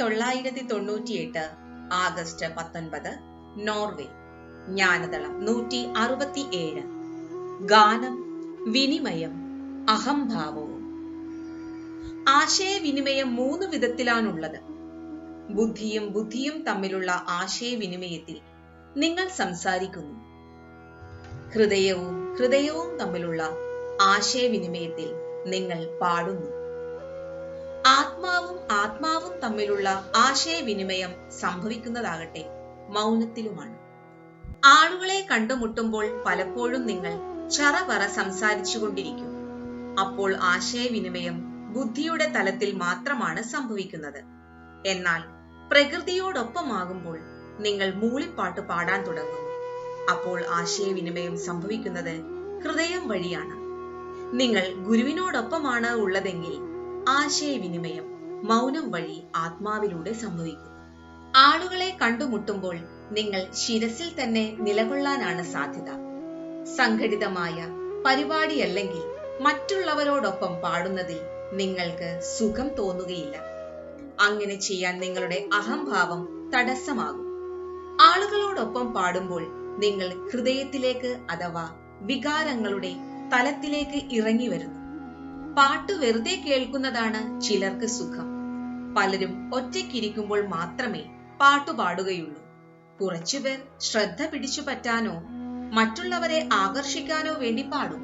1998 August 19, Norway. ജ്ഞാനതളം 167. ഗാനം, വിനിമയം, അഹംഭാവവും. ആശയവിനിമയം 3 വിധത്തിലാണുള്ളത്. ബുദ്ധിയും തമ്മിലുള്ള ആശയവിനിമയത്തിൽ നിങ്ങൾ സംസാരിക്കുന്നു. ഹൃദയവും തമ്മിലുള്ള ആശയവിനിമയത്തിൽ നിങ്ങൾ പാടുന്നു. ആത്മാവും തമ്മിലുള്ള ആശയവിനിമയം സംഭവിക്കുന്നതാകട്ടെ മൗനത്തിലുമാണ്. ആളുകളെ കണ്ടുമുട്ടുമ്പോൾ പലപ്പോഴും നിങ്ങൾ ചറപറ സംസാരിച്ചുകൊണ്ടിരിക്കും. അപ്പോൾ ആശയവിനിമയം ബുദ്ധിയുടെ തലത്തിൽ മാത്രമാണ് സംഭവിക്കുന്നത്. എന്നാൽ പ്രകൃതിയോടൊപ്പമാകുമ്പോൾ നിങ്ങൾ മൂളിപ്പാട്ട് പാടാൻ തുടങ്ങുന്നു. അപ്പോൾ ആശയവിനിമയം സംഭവിക്കുന്നത് ഹൃദയം വഴിയാണ്. നിങ്ങൾ ഗുരുവിനോടൊപ്പമാണ് ഉള്ളതെങ്കിൽ ആശയവിനിമയം മൗനം വഴി ആത്മാവിലൂടെ സംഭവിക്കുന്നു. ആളുകളെ കണ്ടുമുട്ടുമ്പോൾ നിങ്ങൾ ശിരസിൽ തന്നെ നിലകൊള്ളാനാണ് സാധ്യത. സംഘടിതമായ പരിപാടിയല്ലെങ്കിൽ മറ്റുള്ളവരോടൊപ്പം പാടുന്നതിൽ നിങ്ങൾക്ക് സുഖം തോന്നുകയില്ല. അങ്ങനെ ചെയ്യാൻ നിങ്ങളുടെ അഹംഭാവം തടസ്സമാകും. ആളുകളോടൊപ്പം പാടുമ്പോൾ നിങ്ങൾ ഹൃദയത്തിലേക്ക് അഥവാ വികാരങ്ങളുടെ തലത്തിലേക്ക് ഇറങ്ങി വരുന്നു. പാട്ട് വെറുതെ കേൾക്കുന്നതാണ് ചിലർക്ക് സുഖം. പലരും ഒറ്റയ്ക്കിരിക്കുമ്പോൾ മാത്രമേ പാട്ടുപാടുകയുള്ളൂ. കുറച്ചുപേർ ശ്രദ്ധ പിടിച്ചു പറ്റാനോ മറ്റുള്ളവരെ ആകർഷിക്കാനോ വേണ്ടി പാടും.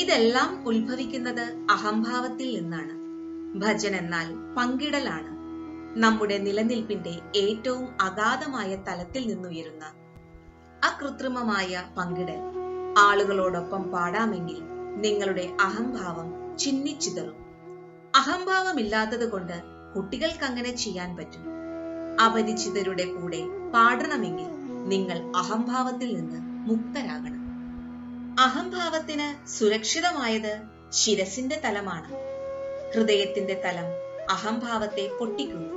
ഇതെല്ലാം ഉത്ഭവിക്കുന്നത് അഹംഭാവത്തിൽ നിന്നാണ്. ഭജൻ എന്നാൽ പങ്കിടലാണ്. നമ്മുടെ നിലനിൽപ്പിന്റെ ഏറ്റവും അഗാധമായ തലത്തിൽ നിന്നുയരുന്ന അകൃത്രിമമായ പങ്കിടൽ. ആളുകളോടൊപ്പം പാടാമെങ്കിൽ നിങ്ങളുടെ അഹംഭാവം ചിന്നിച്ചിതറും. അഹംഭാവമില്ലാത്തത് കൊണ്ട് കുട്ടികൾക്ക് അങ്ങനെ ചെയ്യാൻ പറ്റും. അപരിചിതരുടെ കൂടെ പാടണമെങ്കിൽ നിങ്ങൾ അഹംഭാവത്തിൽ നിന്ന് മുക്തരാകണം. അഹംഭാവത്തിന് സുരക്ഷിതമായത് ശിരസിന്റെ തലമാണ്. ഹൃദയത്തിന്റെ തലം അഹംഭാവത്തെ പൊട്ടിക്കുന്നു.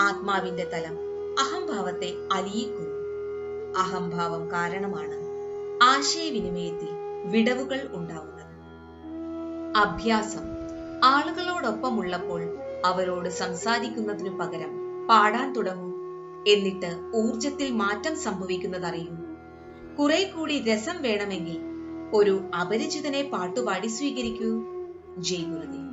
ആത്മാവിന്റെ തലം അഹംഭാവത്തെ അലിയിക്കുന്നു. അഹംഭാവം കാരണമാണ് ആശയവിനിമയത്തിൽ വിടവുകൾ ഉണ്ടാവുന്നത്. അഭ്യാസം. ആളുകളോടൊപ്പമുള്ളപ്പോൾ അവരോട് സംസാരിക്കുന്നതിനു പകരം പാടാൻ തുടങ്ങൂ. എന്നിട്ട് ഊർജത്തിൽ മാറ്റം സംഭവിക്കുന്നതറിയൂ. കുറെ കൂടി രസം വേണമെങ്കിൽ ഒരു അപരിചിതനെ പാട്ടുപാടി സ്വീകരിക്കൂ. ജയ് ഗുരുദേവ്.